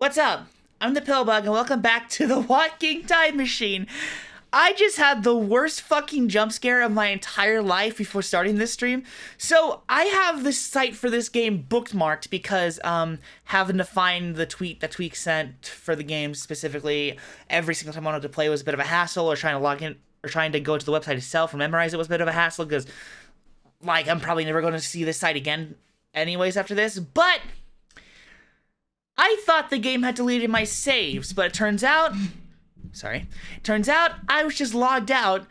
What's up? I'm the Pillbug, and welcome back to the Walking Time Machine. I just had the worst fucking jump scare of my entire life before starting this stream. So I have the site for this game bookmarked because having to find the tweet that Tweak sent for the game specifically every single time I wanted to play was a bit of a hassle, or trying to log in or trying to go to the website itself and memorize it was a bit of a hassle because, like, I'm probably never going to see this site again anyways after this. But I thought the game had deleted my saves, but it turns out I was just logged out.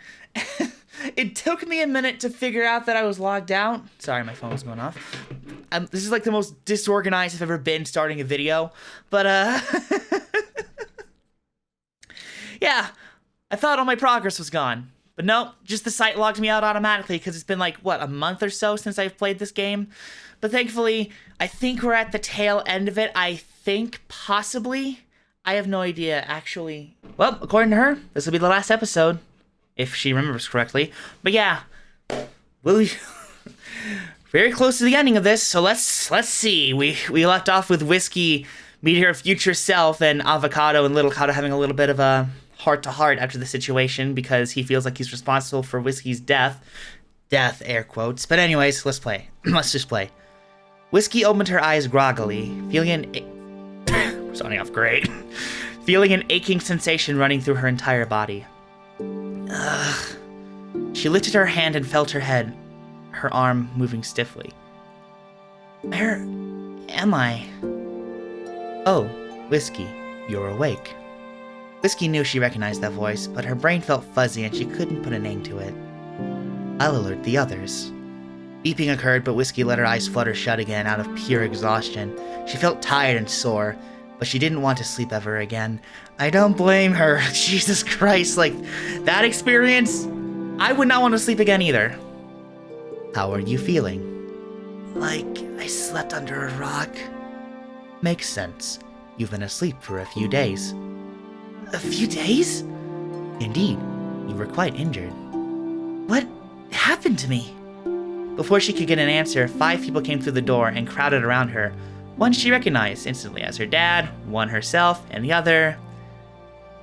It took me a minute to figure out that I was logged out. Sorry, my phone was going off. This is like the most disorganized I've ever been starting a video. But, yeah, I thought all my progress was gone. But nope, just the site logged me out automatically because it's been like, what, a month or so since I've played this game? But thankfully, I think we're at the tail end of it. I think, possibly. I have no idea, actually. Well, according to her, this will be the last episode, if she remembers correctly. But yeah, we'll very close to the ending of this, so let's see. We left off with Whiskey meeting her future self, and Avocado and Little Cado having a little bit of a heart-to-heart after the situation because he feels like he's responsible for Whiskey's death. Death, air quotes. But anyways, let's play. Let's just play. Whiskey opened her eyes groggily, feeling starting off great. Feeling an aching sensation running through her entire body. Ugh. She lifted her hand and felt her head, her arm moving stiffly. Where am I? Oh, Whiskey, you're awake. Whiskey knew she recognized that voice, but her brain felt fuzzy and she couldn't put a name to it. I'll alert the others. Beeping occurred, but Whiskey let her eyes flutter shut again out of pure exhaustion. She felt tired and sore, but she didn't want to sleep ever again. I don't blame her. Jesus Christ, like, that experience, I would not want to sleep again either. How are you feeling? Like I slept under a rock. Makes sense. You've been asleep for a few days. A few days? Indeed, you were quite injured. What happened to me? Before she could get an answer, 5 people came through the door and crowded around her. One she recognized instantly as her dad, one herself, and the other...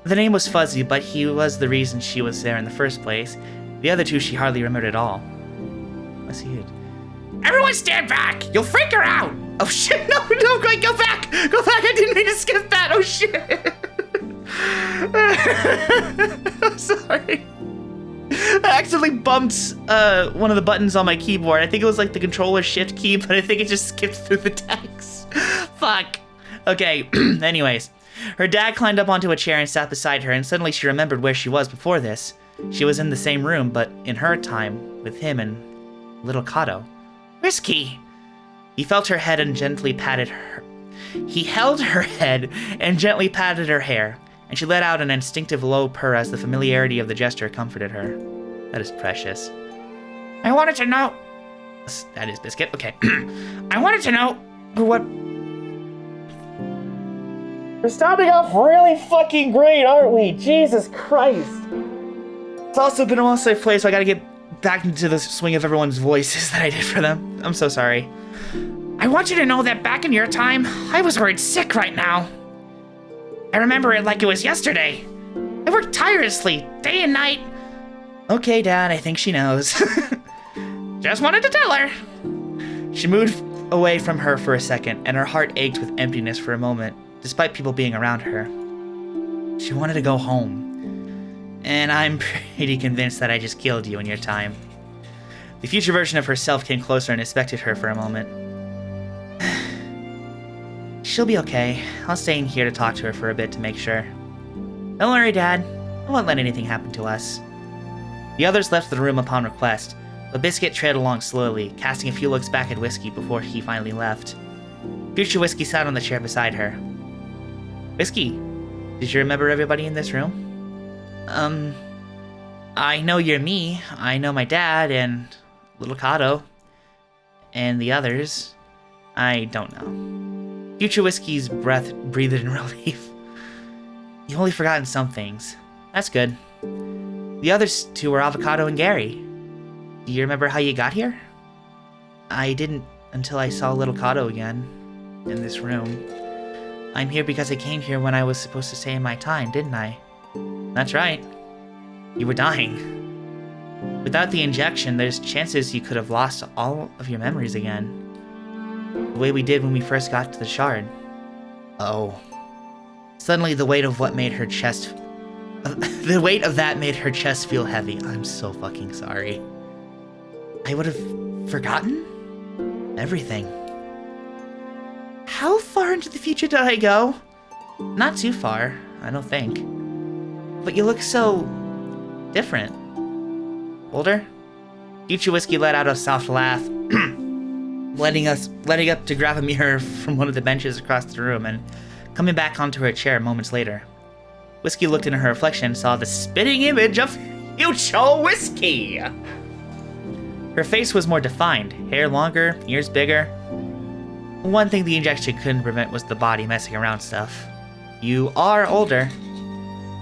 The name was fuzzy, but he was the reason she was there in the first place. The other 2 she hardly remembered at all. What's he? Everyone stand back! You'll freak her out! Oh shit, no, go back! Go back, I didn't mean to skip that, oh shit! I'm sorry. I accidentally bumped one of the buttons on my keyboard. I think it was like the controller shift key, but I think it just skipped through the text. Fuck. Okay, anyways. Her dad climbed up onto a chair and sat beside her, and suddenly she remembered where she was before this. She was in the same room, but in her time, with him and Little Cado. Whiskey! He felt her head and gently patted her. He held her head and gently patted her hair, and she let out an instinctive low purr as the familiarity of the gesture comforted her. That is precious. I wanted to know... That is Biscuit, okay. I wanted to know what... We're starting off really fucking great, aren't we? Jesus Christ. It's also been a while since I played, so I gotta get back into the swing of everyone's voices that I did for them. I'm so sorry. I want you to know that back in your time, I was worried sick right now. I remember it like it was yesterday. I worked tirelessly, day and night. Okay, Dad, I think she knows. Just wanted to tell her. She moved away from her for a second, and her heart ached with emptiness for a moment, despite people being around her. She wanted to go home. And I'm pretty convinced that I just killed you in your time. The future version of herself came closer and inspected her for a moment. She'll be okay. I'll stay in here to talk to her for a bit to make sure. Don't worry, Dad. I won't let anything happen to us. The others left the room upon request, but Biscuit trailed along slowly, casting a few looks back at Whiskey before he finally left. Future Whiskey sat on the chair beside her. Whiskey, did you remember everybody in this room? I know you're me. I know my dad and Little Cado. And the others. I don't know. Future Whiskey's breath breathed in relief. You've only forgotten some things. That's good. The others 2 were Avocado and Gary. Do you remember how you got here? I didn't until I saw Little Cado again, in this room. I'm here because I came here when I was supposed to stay in my time, didn't I? That's right. You were dying. Without the injection, there's chances you could have lost all of your memories again. The way we did when we first got to the shard. Oh. Suddenly the weight of what made her chest... the weight of that made her chest feel heavy. I'm so fucking sorry. I would have forgotten everything. How far into the future did I go? Not too far, I don't think. But you look so... different. Older? Future Whiskey let out a soft laugh, letting up to grab a mirror from one of the benches across the room and coming back onto her chair moments later. Whiskey looked into her reflection and saw the spitting image of Future Whiskey! Her face was more defined, hair longer, ears bigger. One thing the injection couldn't prevent was the body messing around stuff. You are older.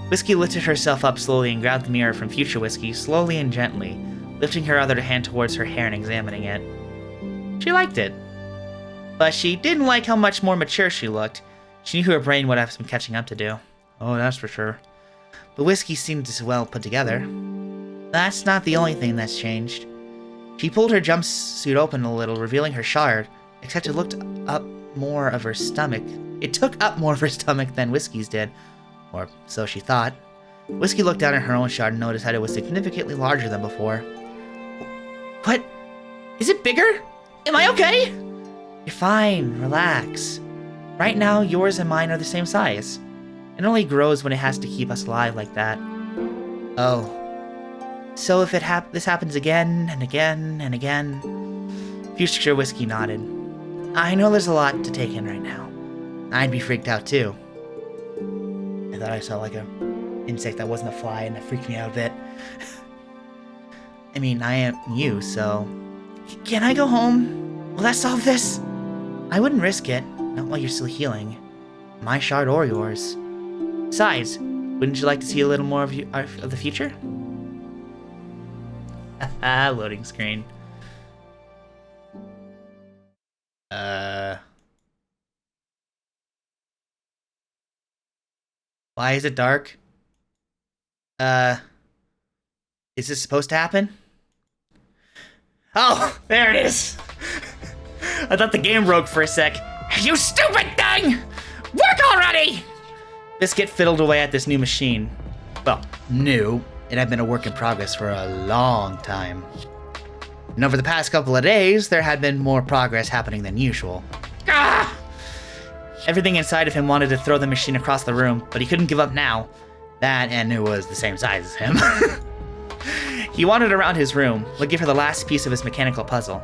Whiskey lifted herself up slowly and grabbed the mirror from Future Whiskey, slowly and gently, lifting her other hand towards her hair and examining it. She liked it. But she didn't like how much more mature she looked. She knew her brain would have some catching up to do. Oh, that's for sure. But Whiskey seemed well put together. That's not the only thing that's changed. She pulled her jumpsuit open a little, revealing her shard, except it looked up more of her stomach. It took up more of her stomach than Whiskey's did. Or so she thought. Whiskey looked down at her own shard and noticed that it was significantly larger than before. What? Is it bigger? Am I okay? You're fine. Relax. Right now, yours and mine are the same size. It only grows when it has to keep us alive like that. Oh. So if this happens again and again and again... Future Whiskey nodded. I know there's a lot to take in right now. I'd be freaked out too. I thought I saw like an insect that wasn't a fly and that freaked me out a bit. I mean, I am you, so... Can I go home? Will that solve this? I wouldn't risk it, not while you're still healing. My shard or yours. Besides, wouldn't you like to see a little more of the future? Haha, loading screen. Why is it dark? Is this supposed to happen? Oh, there it is! I thought the game broke for a sec. You stupid thing! Work already! Biscuit fiddled away at this new machine. Well, new. It had been a work in progress for a long time. And over the past couple of days, there had been more progress happening than usual. Ah! Everything inside of him wanted to throw the machine across the room, but he couldn't give up now. That, and it was the same size as him. He wandered around his room, looking for the last piece of his mechanical puzzle.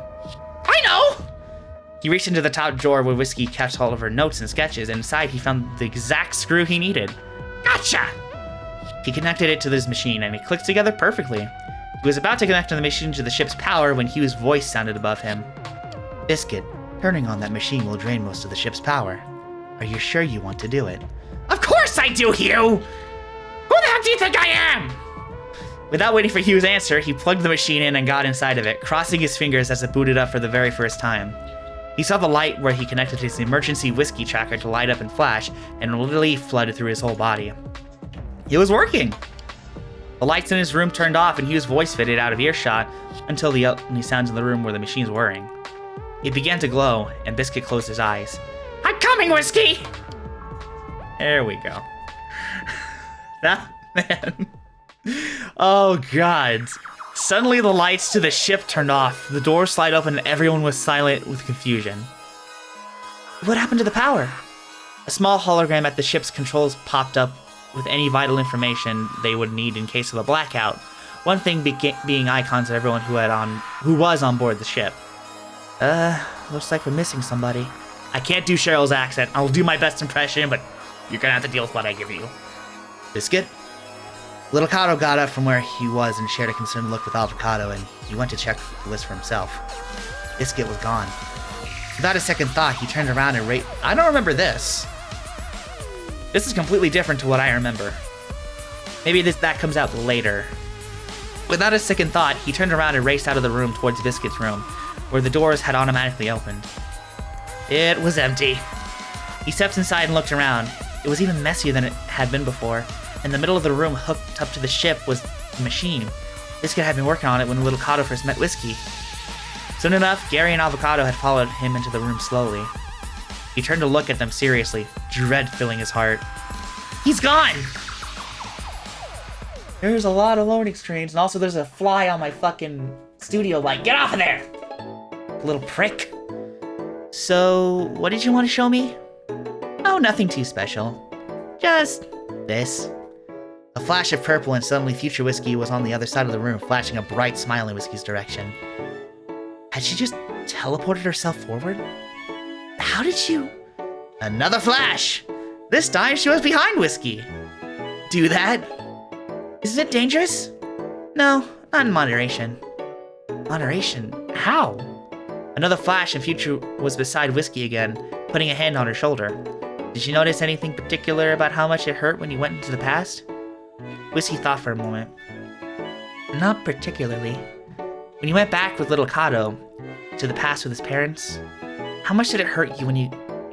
I know! He reached into the top drawer where Whiskey kept all of her notes and sketches, and inside he found the exact screw he needed. Gotcha! He connected it to his machine, and it clicked together perfectly. He was about to connect the machine to the ship's power when Hugh's voice sounded above him. Biscuit, turning on that machine will drain most of the ship's power. Are you sure you want to do it? Of course I do, Hugh! Who the heck do you think I am? Without waiting for Hugh's answer, he plugged the machine in and got inside of it, crossing his fingers as it booted up for the very first time. He saw the light where he connected his emergency whiskey tracker to light up and flash, and relief flooded through his whole body. It was working! The lights in his room turned off and Hugh's voice faded out of earshot until the only sounds in the room were the machine's whirring. It began to glow, and Biscuit closed his eyes. I'm coming, Whiskey! There we go. That man. Oh, God. Suddenly the lights to the ship turned off, the doors slid open, and everyone was silent with confusion. What happened to the power? A small hologram at the ship's controls popped up with any vital information they would need in case of a blackout, one thing being icons of everyone who was on board the ship. Looks like we're missing somebody. I can't do Cheryl's accent. I'll do my best impression, but you're gonna have to deal with what I give you. Biscuit? Little Cato got up from where he was and shared a concerned look with Avocado, and he went to check the list for himself. Biscuit was gone. Without a second thought, he turned around and I don't remember this. This is completely different to what I remember. Maybe that comes out later. Without a second thought, he turned around and raced out of the room towards Biscuit's room, where the doors had automatically opened. It was empty. He steps inside and looked around. It was even messier than it had been before. In the middle of the room, hooked up to the ship, was the machine. Whiskey had been working on it when Little Kato first met Whiskey. Soon enough, Gary and Avocado had followed him into the room slowly. He turned to look at them seriously, dread filling his heart. He's gone! There's a lot of loading screens, and also there's a fly on my fucking studio light. Get off of there! Little prick. So, what did you want to show me? Oh, nothing too special. Just this. A flash of purple and suddenly future Whiskey was on the other side of the room, flashing a bright smile in Whiskey's direction. Had she just teleported herself forward? How did you... Another flash! This time she was behind Whiskey. Do that? Isn't it dangerous? No, not in moderation. Moderation? How? Another flash and Future was beside Whiskey again, putting a hand on her shoulder. Did you notice anything particular about how much it hurt when you went into the past? Whiskey thought for a moment. Not particularly. When you went back with Little Kato to the past with his parents, how much did it hurt you when you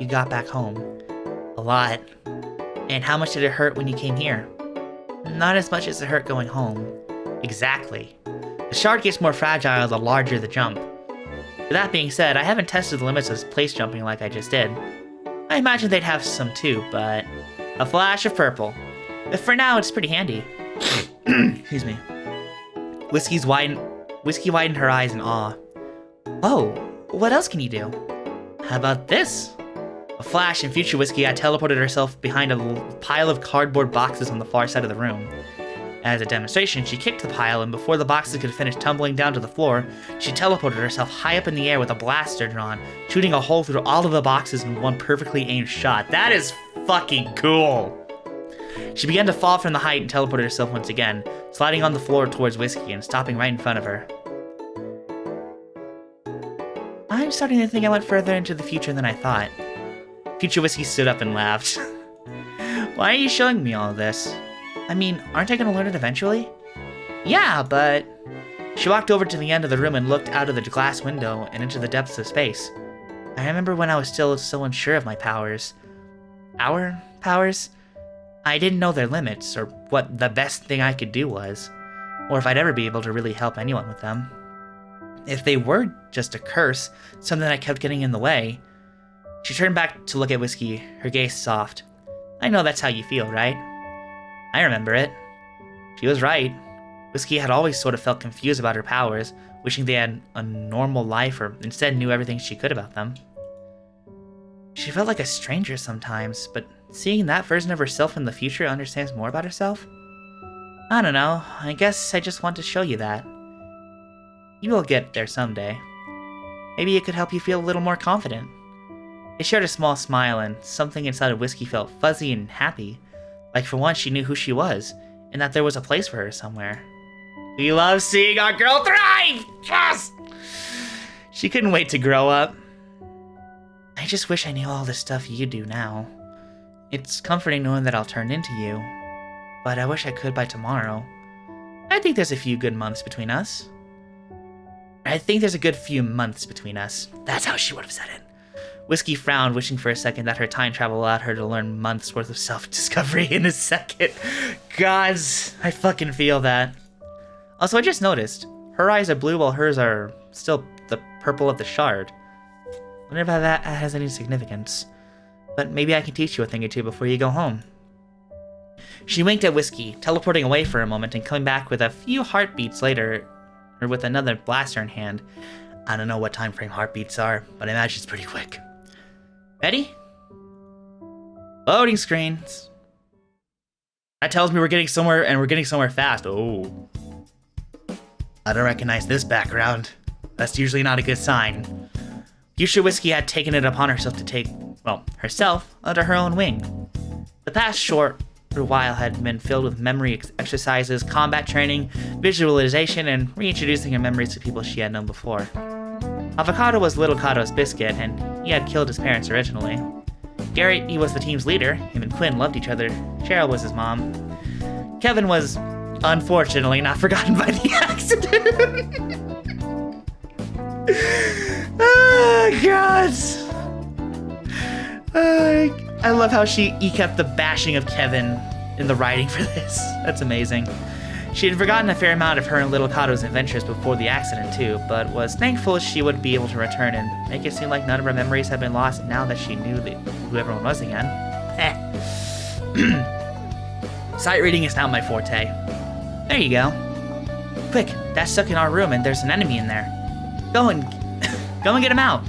got back home? A lot. And how much did it hurt when you came here? Not as much as it hurt going home. Exactly. The shard gets more fragile the larger the jump. With that being said, I haven't tested the limits of place jumping like I just did. I imagine they'd have some too, but... A flash of purple. But for now, it's pretty handy. Excuse me. Whiskey widened her eyes in awe. Oh, what else can you do? How about this? A flash and future Whiskey had teleported herself behind a pile of cardboard boxes on the far side of the room. As a demonstration, she kicked the pile, and before the boxes could finish tumbling down to the floor, she teleported herself high up in the air with a blaster drawn, shooting a hole through all of the boxes in one perfectly aimed shot. That is fucking cool! She began to fall from the height and teleported herself once again, sliding on the floor towards Whiskey and stopping right in front of her. I'm starting to think I went further into the future than I thought. Future Whiskey stood up and laughed. Why are you showing me all of this? I mean, aren't I gonna learn it eventually? Yeah, but... She walked over to the end of the room and looked out of the glass window and into the depths of space. I remember when I was still so unsure of my powers. Our powers? I didn't know their limits, or what the best thing I could do was, or if I'd ever be able to really help anyone with them. If they were just a curse, something that kept getting in the way. She turned back to look at Whiskey, her gaze soft. I know that's how you feel, right? I remember it. She was right. Whiskey had always sort of felt confused about her powers, wishing they had a normal life or instead knew everything she could about them. She felt like a stranger sometimes, but seeing that version of herself in the future understands more about herself? I don't know, I guess I just want to show you that. You will get there someday. Maybe it could help you feel a little more confident. They shared a small smile, and something inside of Whiskey felt fuzzy and happy, like for once she knew who she was, and that there was a place for her somewhere. We love seeing our girl thrive! Yes! She couldn't wait to grow up. I just wish I knew all the stuff you do now. It's comforting knowing that I'll turn into you, but I wish I could by tomorrow. I think there's a few good months between us. That's how she would have said it. Whiskey frowned, wishing for a second that her time travel allowed her to learn months worth of self-discovery in a second. Gods, I fucking feel that. Also, I just noticed, her eyes are blue while hers are still the purple of the shard. Wonder if that has any significance. But maybe I can teach you a thing or two before you go home. She winked at Whiskey, teleporting away for a moment and coming back with a few heartbeats later, or with another blaster in hand. I don't know what time frame heartbeats are, but I imagine it's pretty quick. Ready? Loading screens. That tells me we're getting somewhere, and we're getting somewhere fast. Oh. I don't recognize this background. That's usually not a good sign. Future Whiskey had taken it upon herself to take, well, herself under her own wing. The past short while had been filled with memory exercises, combat training, visualization, and reintroducing her memories to people she had known before. Avocado was Little Kato's biscuit, and he had killed his parents originally. Garrett, he was the team's leader. Him and Quinn loved each other. Cheryl was his mom. Kevin was, unfortunately, not forgotten by the accident. Oh, God. I love how he kept the bashing of Kevin in the writing for this. That's amazing. She had forgotten a fair amount of her and little Kato's adventures before the accident too, but was thankful she would be able to return and make it seem like none of her memories had been lost now that she knew who everyone was again. Sight reading is not my forte. There you go. Quick, that's stuck in our room and there's an enemy in there. Go and get him out.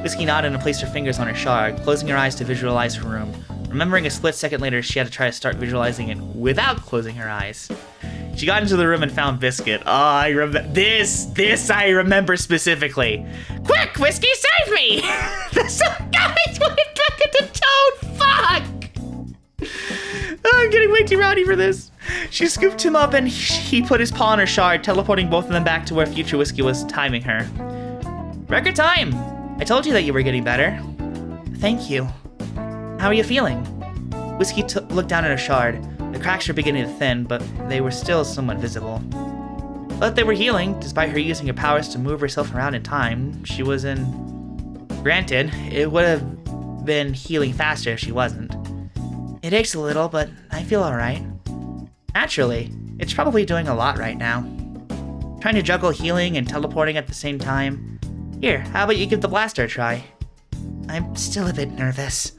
Whiskey nodded and placed her fingers on her shard, closing her eyes to visualize her room. Remembering a split second later, she had to try to start visualizing it without closing her eyes. She got into the room and found Biscuit. Oh, I remember this I remember specifically. Quick, Whiskey, save me! Guys, went back into Toad. Fuck! Oh, I'm getting way too rowdy for this. She scooped him up and he put his paw on her shard, teleporting both of them back to where future Whiskey was timing her. Record time! I told you that you were getting better. Thank you. How are you feeling? Whiskey looked down at her shard. The cracks were beginning to thin, but they were still somewhat visible. But they were healing, despite her using her powers to move herself around in time. She was in... Granted, it would have been healing faster if she wasn't. It aches a little, but I feel alright. Naturally, it's probably doing a lot right now. Trying to juggle healing and teleporting at the same time. Here, how about you give the blaster a try? I'm still a bit nervous.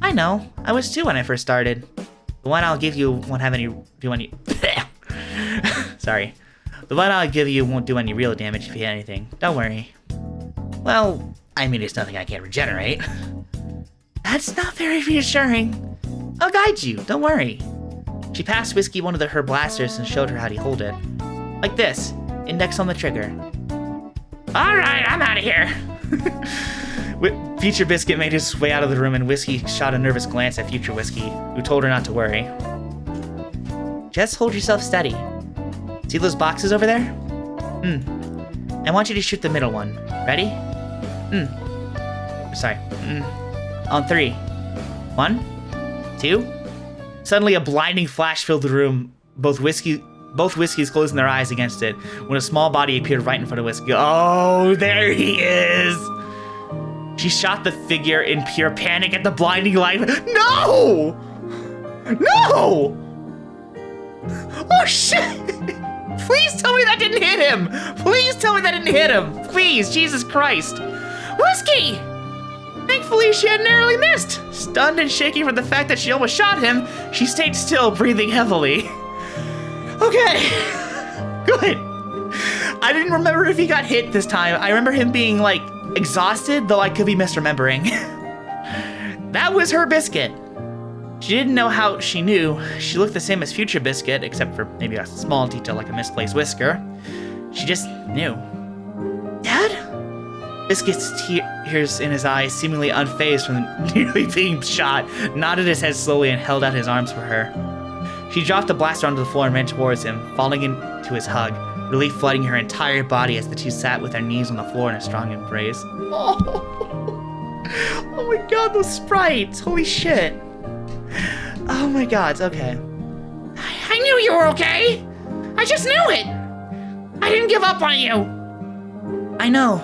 I know, I was too when I first started. The one I'll give you won't do any... Sorry. The one I'll give you won't do any real damage if you hit anything. Don't worry. Well, I mean, it's nothing I can't regenerate. That's not very reassuring. I'll guide you, don't worry. She passed Whiskey one of her blasters and showed her how to hold it. Like this, index on the trigger. Alright, I'm out of here. Future Biscuit made his way out of the room and Whiskey shot a nervous glance at Future Whiskey, who told her not to worry. Just hold yourself steady. See those boxes over there? I want you to shoot the middle one. Ready? Sorry. On 3. 1, 2. Suddenly a blinding flash filled the room, both Whiskeys closing their eyes against it, when a small body appeared right in front of Whiskey. Oh, there he is! She shot the figure in pure panic at the blinding light. No! No! Oh, shit! Please tell me that didn't hit him! Please tell me that didn't hit him! Please, Jesus Christ! Whiskey! Thankfully, she had narrowly missed. Stunned and shaking from the fact that she almost shot him, she stayed still, breathing heavily. Okay. Good. I didn't remember if he got hit this time. I remember him being, like, exhausted, though I could be misremembering. That was her Biscuit. She didn't know how she knew. She looked the same as Future Biscuit, except for maybe a small detail like a misplaced whisker. She just knew. Dad? Biscuit's tears in his eyes, seemingly unfazed from nearly being shot, nodded his head slowly and held out his arms for her. She dropped the blaster onto the floor and ran towards him, falling into his hug, relief flooding her entire body as the two sat with their knees on the floor in a strong embrace. Oh my god, those sprites! Holy shit! Oh my god, okay. I knew you were okay! I just knew it! I didn't give up on you! I know.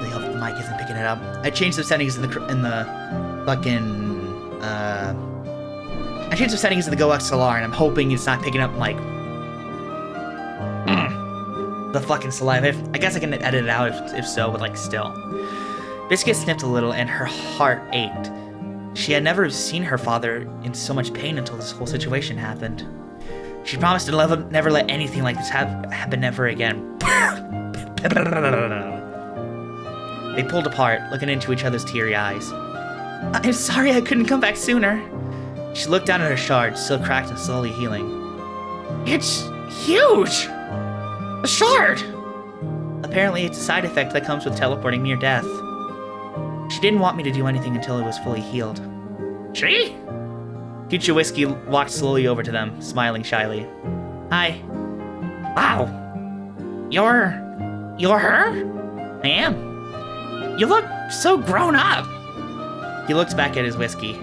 Really hope the mic isn't picking it up. I changed the settings in the fucking, I changed the settings in the Go XLR and I'm hoping it's not picking up, like, the fucking saliva. I guess I can edit it out if so, but like still. Biscuit sniffed a little and her heart ached. She had never seen her father in so much pain until this whole situation happened. She promised to never let anything like this happen ever again. They pulled apart, looking into each other's teary eyes. I'm sorry I couldn't come back sooner. She looked down at her shard, still cracked and slowly healing. It's huge! A shard! Apparently it's a side effect that comes with teleporting near death. She didn't want me to do anything until it was fully healed. She? Future Whiskey walked slowly over to them, smiling shyly. Hi. Wow. You're her? I am. You look so grown up. He looks back at his whiskey.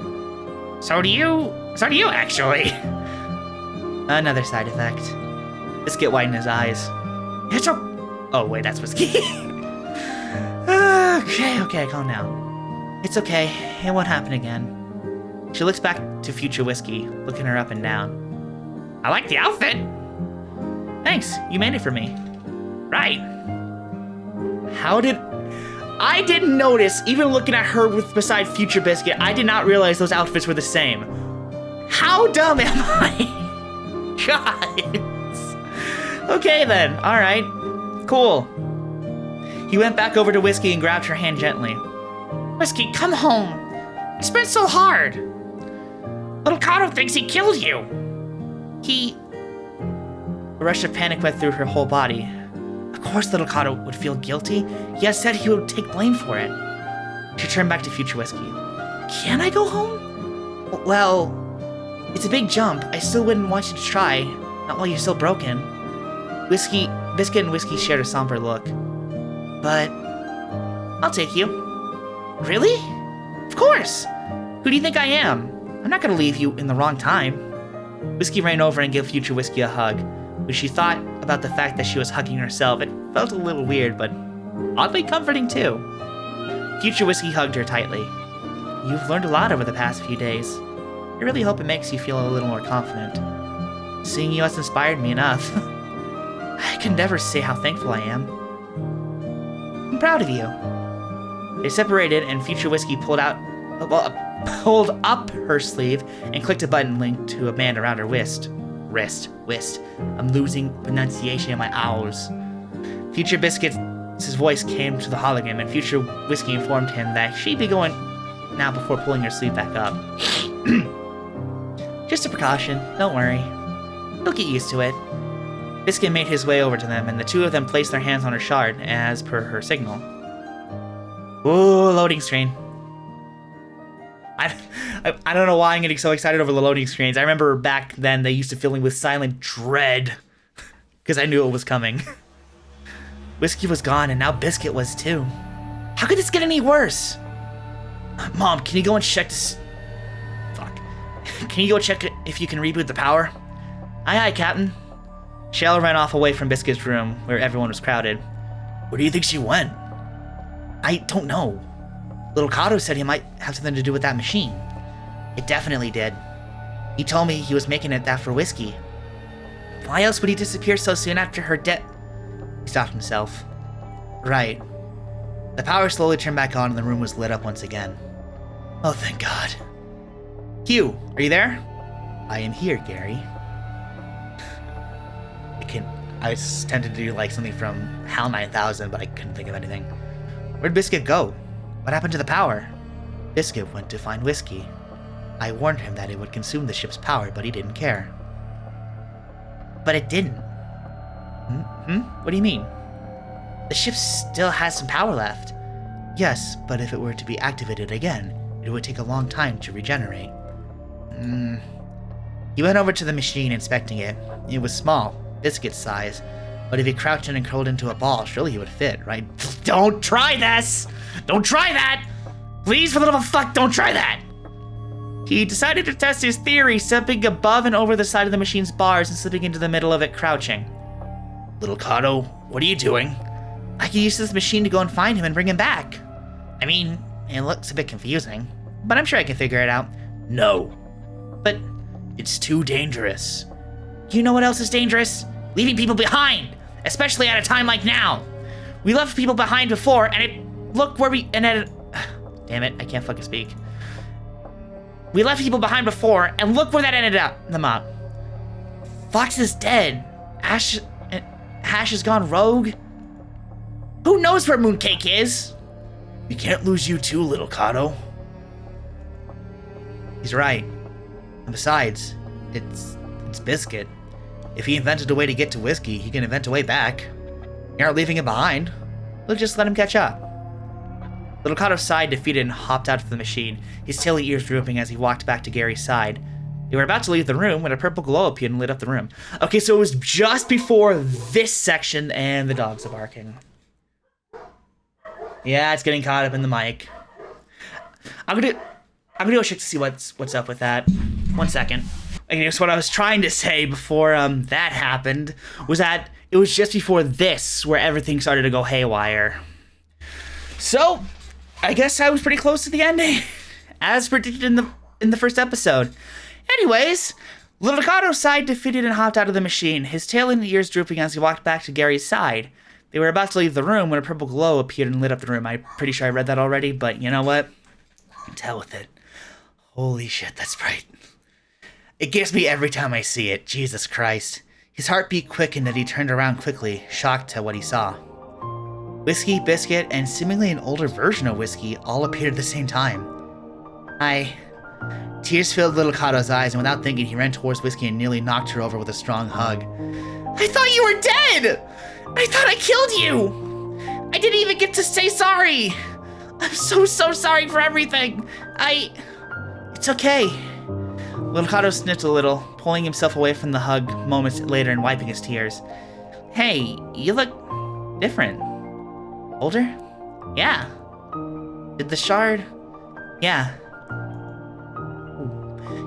So do you actually. Another side effect. Biscuit widened his eyes. It's oh wait, that's whiskey. Okay, calm down. It's okay. It won't happen again. She looks back to future Whiskey, looking her up and down. I like the outfit. Thanks, you made it for me. Right. I didn't notice, even looking at her beside Future Biscuit, I did not realize those outfits were the same. How dumb am I? Guys. Okay then, alright. Cool. He went back over to Whiskey and grabbed her hand gently. Whiskey, come home. It's been so hard. Little Kato thinks he killed you. A rush of panic went through her whole body. Of course little Kato would feel guilty. He had said he would take blame for it. She turned back to Future Whiskey. Can I go home? Well, it's a big jump. I still wouldn't want you to try. Not while you're still broken. Biscuit and Whiskey shared a somber look. But I'll take you. Really? Of course. Who do you think I am? I'm not gonna leave you in the wrong time. Whiskey ran over and gave Future Whiskey a hug. When she thought about the fact that she was hugging herself, it felt a little weird, but oddly comforting too. Future Whiskey hugged her tightly. You've learned a lot over the past few days. I really hope it makes you feel a little more confident. Seeing you has inspired me enough. I can never say how thankful I am. I'm proud of you. They separated and Future Whiskey pulled up her sleeve and clicked a button linked to a band around her wrist. I'm losing pronunciation in my owls. Future Biscuit's voice came to the hologram, and Future Whiskey informed him that she'd be going now before pulling her sleeve back up. Just a precaution, don't worry. You'll get used to it. Biscuit made his way over to them, and the two of them placed their hands on her shard, as per her signal. Ooh, loading screen. I don't know why I'm getting so excited over the loading screens. I remember back then they used to fill me with silent dread because I knew it was coming. Whiskey was gone and now Biscuit was too. How could this get any worse? Mom, can you go and check this? Fuck. Can you go check if you can reboot the power? Aye, Captain. Shell ran off away from Biscuit's room where everyone was crowded. Where do you think she went? I don't know. Little Kato said he might have something to do with that machine. It definitely did. He told me he was making it that for Whiskey. Why else would he disappear so soon after her death? He stopped himself. Right. The power slowly turned back on and the room was lit up once again. Oh, thank God. Hugh, are you there? I am here, Gary. I was tempted to do like something from HAL 9000, but I couldn't think of anything. Where'd Biscuit go? What happened to the power? Biscuit went to find Whiskey. I warned him that it would consume the ship's power, but he didn't care. But it didn't. What do you mean? The ship still has some power left. Yes, but if it were to be activated again, it would take a long time to regenerate. He went over to the machine, inspecting it. It was small, Biscuit's size, but if he crouched in and curled into a ball, surely he would fit, right? Don't try this! Don't try that! Please, for the love of fuck, don't try that! He decided to test his theory, stepping above and over the side of the machine's bars and slipping into the middle of it, crouching. Little Kato, what are you doing? I can use this machine to go and find him and bring him back. I mean, it looks a bit confusing, but I'm sure I can figure it out. No. But it's too dangerous. You know what else is dangerous? Leaving people behind, especially at a time like now. We left people behind before, and look where we, damn it, I can't fucking speak. We left people behind before, and look where that ended them up. Fox is dead. Hash has gone rogue. Who knows where Mooncake is? We can't lose you too, little Kato. He's right. And besides, it's Biscuit. If he invented a way to get to Whiskey, he can invent a way back. You aren't leaving him behind. We'll just let him catch up. Little Kato sighed, defeated, and hopped out of the machine, his taily ears drooping as he walked back to Gary's side. They were about to leave the room when a purple glow appeared and lit up the room. Okay, so it was just before this section, and the dogs are barking. Yeah, it's getting caught up in the mic. I'm gonna go check to see what's up with that. 1 second. I guess what I was trying to say before that happened was that it was just before this where everything started to go haywire. So, I guess I was pretty close to the ending, as predicted in the first episode. Anyways, Little Ricardo sighed defeated and hopped out of the machine, his tail and ears drooping as he walked back to Gary's side. They were about to leave the room when a purple glow appeared and lit up the room. I'm pretty sure I read that already, but you know what? To hell with it. Holy shit, that's bright. It gets me every time I see it. Jesus Christ. His heartbeat quickened and he turned around quickly, shocked at what he saw. Whiskey, Biscuit, and seemingly an older version of Whiskey all appeared at the same time. Tears filled Little Ricardo's eyes, and without thinking, he ran towards Whiskey and nearly knocked her over with a strong hug. I thought you were dead! I thought I killed you! I didn't even get to say sorry! I'm so sorry for everything! It's okay. Little Ricardo sniffed a little, pulling himself away from the hug moments later and wiping his tears. Hey, you look different. Older? Yeah. Did the shard? Yeah.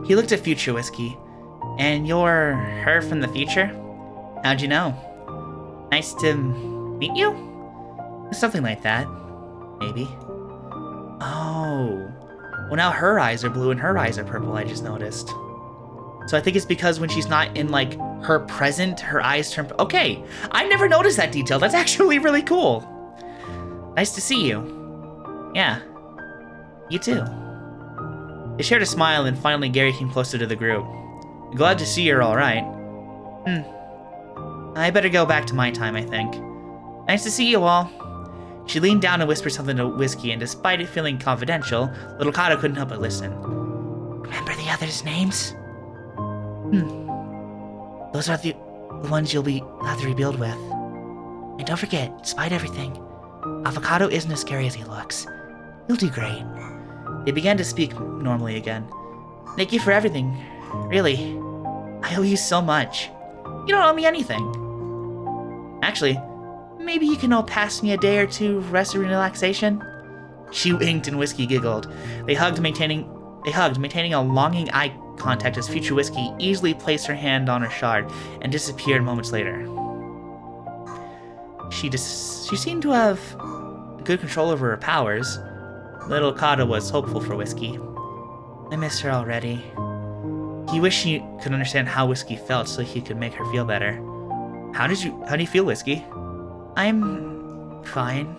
He looked at future Whiskey. And you're her from the future? How'd you know? Nice to meet you? Something like that. Maybe. Oh. Well, now her eyes are blue and her eyes are purple, I just noticed. So I think it's because when she's not in, like, her present, her eyes turn... Okay, I never noticed that detail. That's actually really cool. Nice to see you. Yeah. You too. They shared a smile, and finally Gary came closer to the group. Glad to see you're alright. I better go back to my time, I think. Nice to see you all. She leaned down and whispered something to Whiskey, and despite it feeling confidential, Little Ricardo couldn't help but listen. Remember the others' names? Those are the ones you'll have to rebuild with. And don't forget, despite everything, Avocado isn't as scary as he looks. He'll do great. They began to speak normally again. Thank you for everything. Really. I owe you so much. You don't owe me anything. Actually, maybe you can pass me a day or two rest and relaxation? She winked and Whiskey giggled. They hugged, maintaining a longing eye contact as future Whiskey easily placed her hand on her shard and disappeared moments later. She seemed to have good control over her powers. Little Ricardo was hopeful for Whiskey. I miss her already. He wished he could understand how Whiskey felt so he could make her feel better. How do you feel, Whiskey? I'm fine.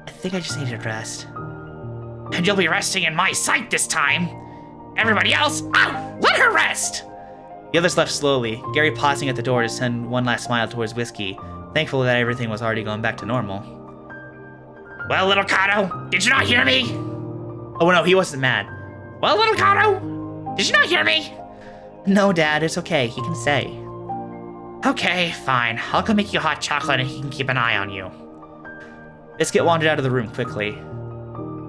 I think I just needed rest. And you'll be resting in my sight this time! Everybody else, let her rest! The others left slowly, Gary pausing at the door to send one last smile towards Whiskey, thankful that everything was already going back to normal. Well, Little Ricardo, did you not hear me? Oh no, he wasn't mad. Well, Little Ricardo, did you not hear me? No, Dad, it's okay, he can stay. Okay, fine. I'll go make you hot chocolate and he can keep an eye on you. Biscuit wandered out of the room quickly.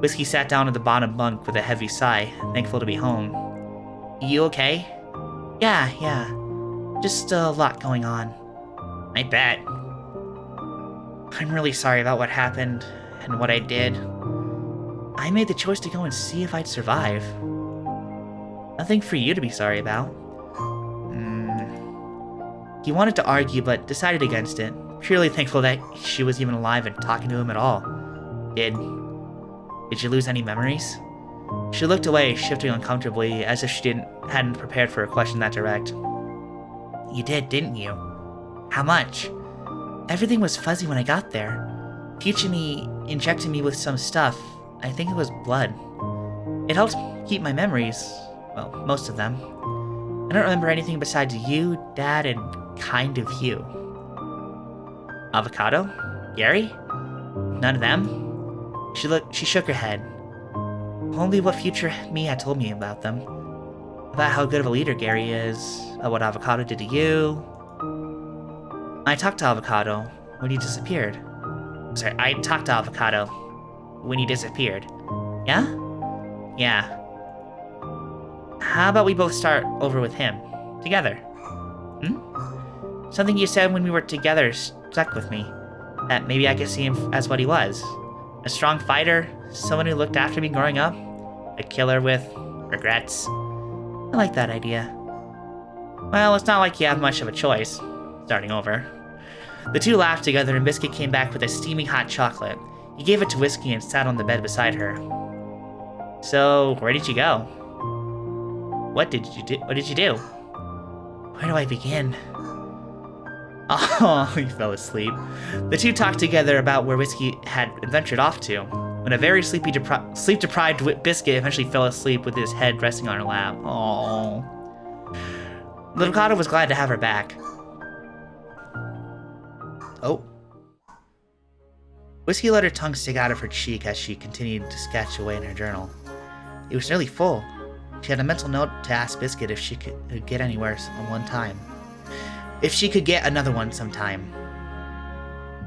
Whiskey sat down at the bottom bunk with a heavy sigh, thankful to be home. You okay? Yeah. Just a lot going on. I bet. I'm really sorry about what happened and what I did. I made the choice to go and see if I'd survive. Nothing for you to be sorry about. He wanted to argue, but decided against it, purely thankful that she was even alive and talking to him at all. Did you lose any memories? She looked away, shifting uncomfortably, as if she hadn't prepared for a question that direct. You did, didn't you? How much? Everything was fuzzy when I got there. Future me injected me with some stuff. I think it was blood. It helped keep my memories. Well, most of them. I don't remember anything besides you, Dad, and kind of you. Avocado? Gary? None of them? She shook her head. Only what future me had told me about them. About how good of a leader Gary is, about what Avocado did to you. I talked to Avocado when he disappeared. Sorry, I talked to Avocado when he disappeared. Yeah? Yeah. How about we both start over with him? Together. Something you said when we were together stuck with me. That maybe I could see him as what he was. A strong fighter, someone who looked after me growing up. A killer with regrets. I like that idea. Well, it's not like you have much of a choice. Starting over. The two laughed together and Biscuit came back with a steaming hot chocolate. He gave it to Whiskey and sat on the bed beside her. So, where did you go? What did you do? What did you do? Where do I begin? Oh, he fell asleep. The two talked together about where Whiskey had ventured off to, when a very sleep-deprived Biscuit eventually fell asleep with his head resting on her lap. Oh. Little Cotto was glad to have her back. Oh. Whiskey let her tongue stick out of her cheek as she continued to sketch away in her journal. It was nearly full. She had a mental note to ask Biscuit if she could get anywhere on one time. If she could get another one sometime.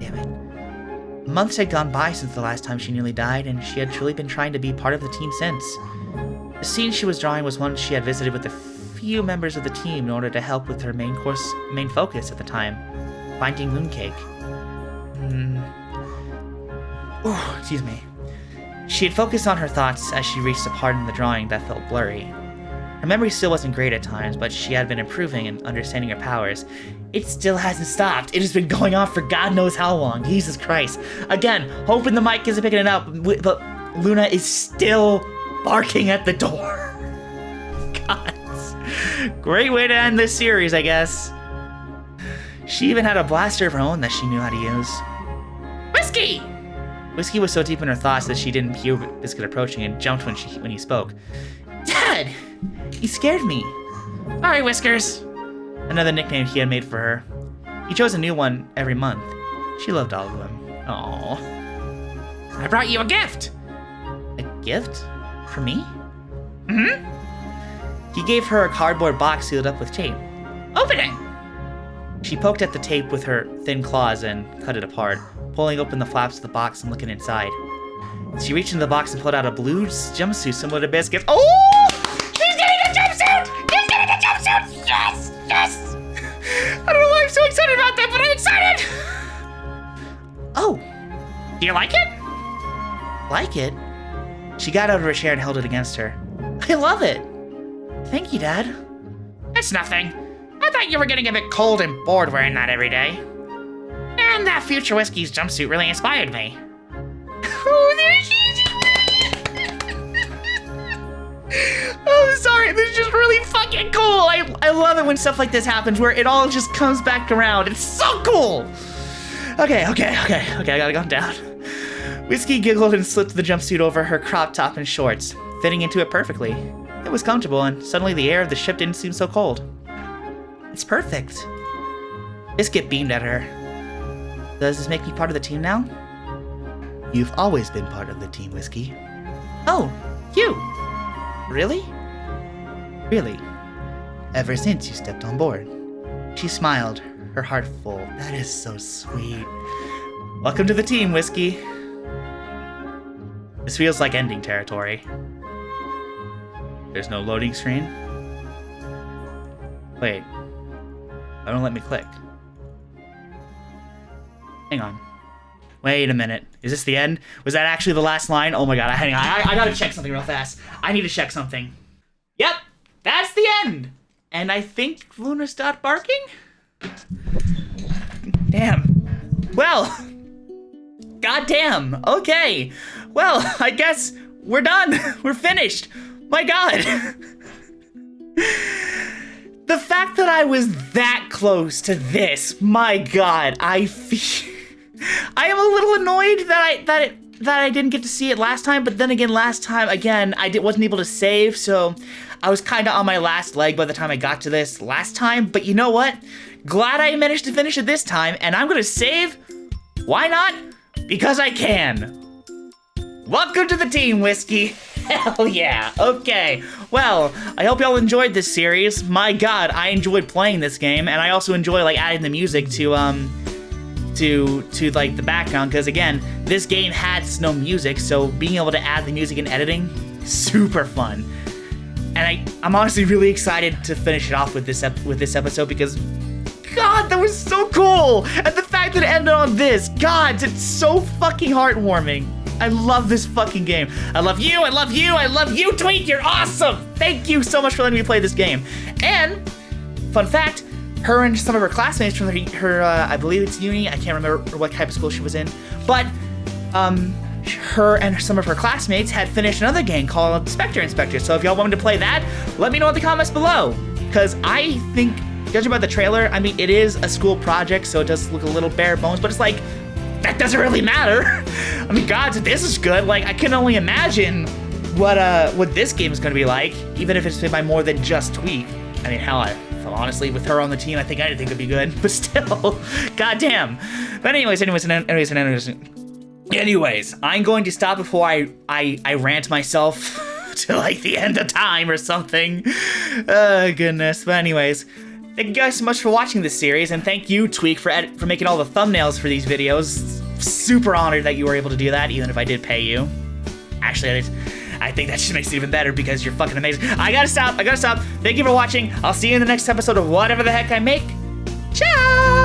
Damn it. Months had gone by since the last time she nearly died, and she had truly been trying to be part of the team since. The scene she was drawing was one she had visited with a few members of the team in order to help with her main focus at the time, finding Mooncake. Oh, excuse me. She had focused on her thoughts as she reached a part in the drawing that felt blurry. Her memory still wasn't great at times, but she had been improving and understanding her powers. It still hasn't stopped. It has been going on for God knows how long. Jesus Christ. Again, hoping the mic isn't picking it up, but Luna is still barking at the door. God. Great way to end this series, I guess. She even had a blaster of her own that she knew how to use. Whiskey! Whiskey was so deep in her thoughts that she didn't hear Biscuit approaching and jumped when he spoke. Dad! He scared me. Sorry, Whiskers. Another nickname he had made for her. He chose a new one every month. She loved all of them. Aww. I brought you a gift. A gift? For me? Mm-hmm. He gave her a cardboard box sealed up with tape. Open it! She poked at the tape with her thin claws and cut it apart, pulling open the flaps of the box and looking inside. She reached into the box and pulled out a blue jumpsuit similar to Biscuit's. Oh! She's getting a jumpsuit! She's getting a jumpsuit! Yes! Yes! I don't know why I'm so excited about that, but I'm excited! Oh. Do you like it? Like it? She got out of her chair and held it against her. I love it. Thank you, Dad. It's nothing. I thought you were getting a bit cold and bored wearing that every day. And that Future Whiskey's jumpsuit really inspired me. Oh, there she is! Oh, sorry, this is just really fucking cool. I love it when stuff like this happens, where it all just comes back around. It's so cool! Okay, I gotta calm down. Whiskey giggled and slipped the jumpsuit over her crop top and shorts, fitting into it perfectly. It was comfortable, and suddenly the air of the ship didn't seem so cold. It's perfect. Biscuit beamed at her. Does this make me part of the team now? You've always been part of the team, Whiskey. Oh, you? Really? Really. Ever since you stepped on board. She smiled, her heart full. That is so sweet. Welcome to the team, Whiskey. This feels like ending territory. There's no loading screen. Wait. Don't let me click. Hang on. Wait a minute. Is this the end? Was that actually the last line? Oh my god, hang on. I gotta check something real fast. I need to check something. Yep, that's the end. And I think Luna stopped barking? Damn. Well. Goddamn. Okay. Well, I guess we're done. We're finished. My god. The fact that I was that close to this, my god, I am a little annoyed that I didn't get to see it last time, but then again, last time, I wasn't able to save, so I was kind of on my last leg by the time I got to this last time, but you know what? Glad I managed to finish it this time, and I'm gonna save. Why not? Because I can. Welcome to the team, Whiskey. Hell yeah. Okay. Well, I hope y'all enjoyed this series. My god, I enjoyed playing this game, and I also enjoy like adding the music to like the background, because again, this game has no music, so being able to add the music and editing, super fun. And I'm honestly really excited to finish it off with this episode, because god, that was so cool. And the fact that it ended on this, god, it's so fucking heartwarming. I love this fucking game. I love you, I love you, I love you, Tweak, you're awesome! Thank you so much for letting me play this game. And, fun fact, her and some of her classmates from her I believe it's uni, I can't remember what type of school she was in, but, her and some of her classmates had finished another game called Spectre Inspector. So if y'all want me to play that, let me know in the comments below. Because I think, judging by the trailer, I mean, it is a school project, so it does look a little bare bones, but it's like, that doesn't really matter. I mean, God, this is good. Like, I can only imagine what this game is going to be like, even if it's made by more than just Tweak. I mean, hell, honestly, with her on the team, I think anything could be good, but still, goddamn. But anyways, I'm going to stop before I rant myself to like the end of time or something. Oh, goodness. But anyways, thank you guys so much for watching this series, and thank you, Tweak, for making all the thumbnails for these videos. Super honored that you were able to do that, even if I did pay you. Actually, I think that just makes it even better because you're fucking amazing. I gotta stop. Thank you for watching. I'll see you in the next episode of whatever the heck I make. Ciao!